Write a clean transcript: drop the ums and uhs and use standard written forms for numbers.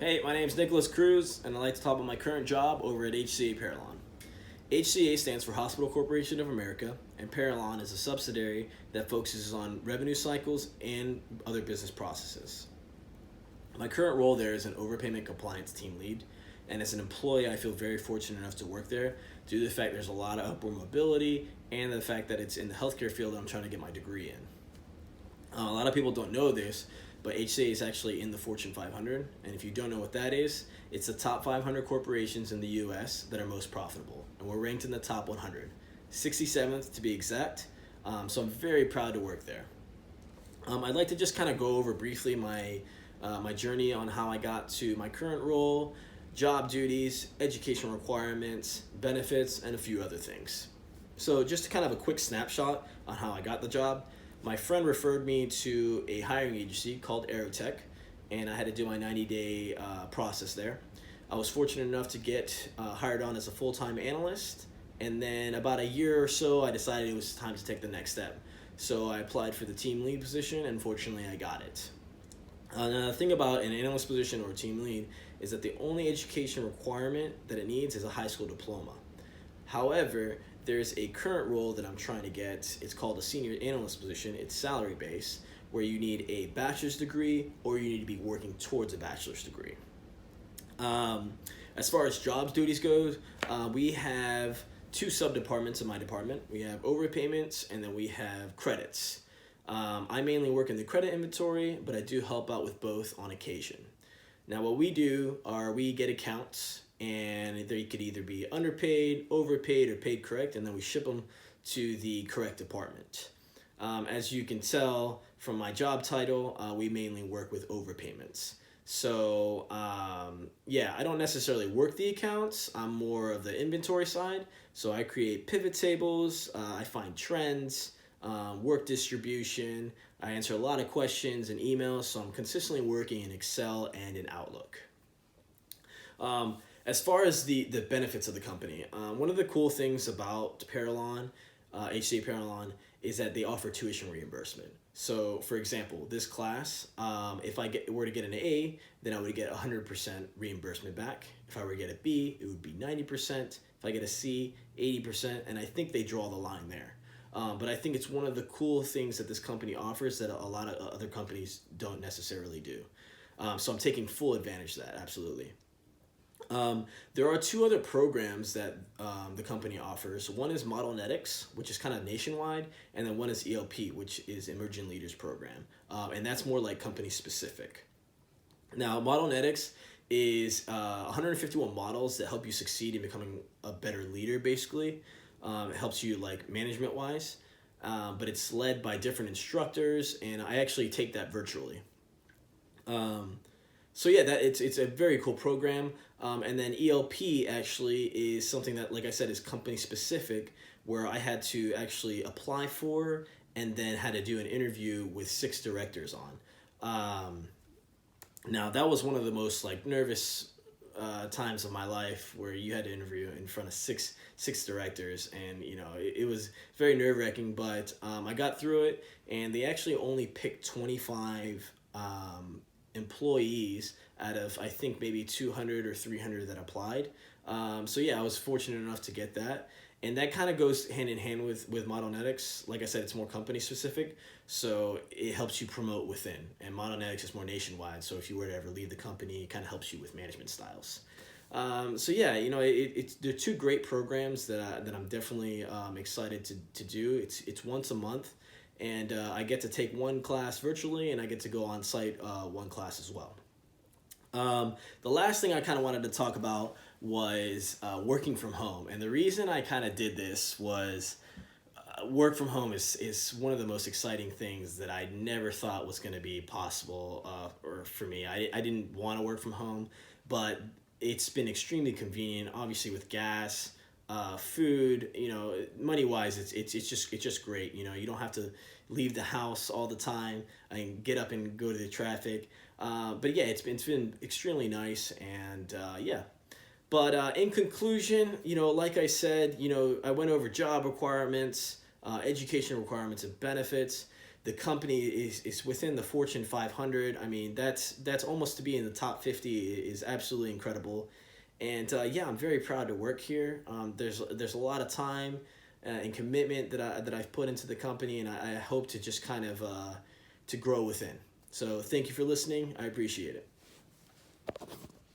Hey, my name is Nicholas Cruz, and I'd like to talk about my current job over at HCA Parallon. HCA stands for Hospital Corporation of America, and Parallon is a subsidiary that focuses on revenue cycles and other business processes. My current role there is an overpayment compliance team lead, and as an employee, I feel very fortunate enough to work there due to the fact there's a lot of upward mobility and the fact that it's in the healthcare field that I'm trying to get my degree in. A lot of people don't know this, but HCA is actually in the Fortune 500. And if you don't know what that is, it's the top 500 corporations in the US that are most profitable. And we're ranked in the top 100, 67th to be exact. So I'm very proud to work there. I'd like to just kind of go over briefly my journey on how I got to my current role, job duties, education requirements, benefits, and a few other things. So just kind of a quick snapshot on how I got the job. My friend referred me to a hiring agency called Aerotech, and I had to do my 90-day process there. I was fortunate enough to get hired on as a full-time analyst, and then about a year or so, I decided it was time to take the next step. So I applied for the team lead position, and fortunately, I got it. Now, the thing about an analyst position or a team lead is that the only education requirement that it needs is a high school diploma. However, there's a current role that I'm trying to get. It's called a senior analyst position. It's salary based, where you need a bachelor's degree or you need to be working towards a bachelor's degree. As far as jobs duties goes, we have two sub departments in my department. We have overpayments and then we have credits. I mainly work in the credit inventory, but I do help out with both on occasion. Now, what we do are we get accounts, and they could either be underpaid, overpaid, or paid correct, and then we ship them to the correct department. As you can tell from my job title, we mainly work with overpayments. So, yeah, I don't necessarily work the accounts. I'm more of the inventory side. So I create pivot tables, I find trends, work distribution. I answer a lot of questions and emails, so I'm consistently working in Excel and in Outlook. As far as the benefits of the company, one of the cool things about Parallon, HCA Parallon, is that they offer tuition reimbursement. So, for example, this class, if were to get an A, then I would get 100% reimbursement back. If I were to get a B, it would be 90%. If I get a C, 80%, and I think they draw the line there. But I think it's one of the cool things that this company offers that a lot of other companies don't necessarily do. So I'm taking full advantage of that, absolutely. There are two other programs that the company offers. One is Modelnetics, which is kind of nationwide, and then one is ELP, which is Emerging Leaders Program, and that's more like company specific. Now, Modelnetics is 151 models that help you succeed in becoming a better leader, basically. It helps you like management wise, but it's led by different instructors, and I actually take that virtually. So yeah, it's a very cool program. And then ELP actually is something that, like I said, is company specific, where I had to actually apply for and then had to do an interview with 6 directors on. Now that was one of the most like nervous times of my life, where you had to interview in front of six directors, and it was very nerve wracking. But I got through it, and they actually only picked 25 employees out of, I think, maybe 200 or 300 that applied. So yeah, I was fortunate enough to get that. And that kind of goes hand in hand with Modelnetics. Like I said, it's more company specific, so it helps you promote within. And Modelnetics is more nationwide, so if you were to ever leave the company, it kind of helps you with management styles. So yeah, they're two great programs that I'm definitely excited to do. It's once a month, and I get to take one class virtually, and I get to go on site one class as well. The last thing I kind of wanted to talk about was working from home. And the reason I kind of did this was work from home is one of the most exciting things that I never thought was going to be possible or for me. I didn't want to work from home, but it's been extremely convenient, obviously with gas, food, money wise, it's just great. You don't have to leave the house all the time and get up and go to the traffic. But yeah, it's been extremely nice, and yeah. But in conclusion, like I said, I went over job requirements, education requirements, and benefits. The company is within the Fortune 500. I mean, that's almost to be in the top 50 is absolutely incredible. And yeah, I'm very proud to work here. There's a lot of time and commitment that I've put into the company, and I hope to just kind of to grow within. So thank you for listening. I appreciate it.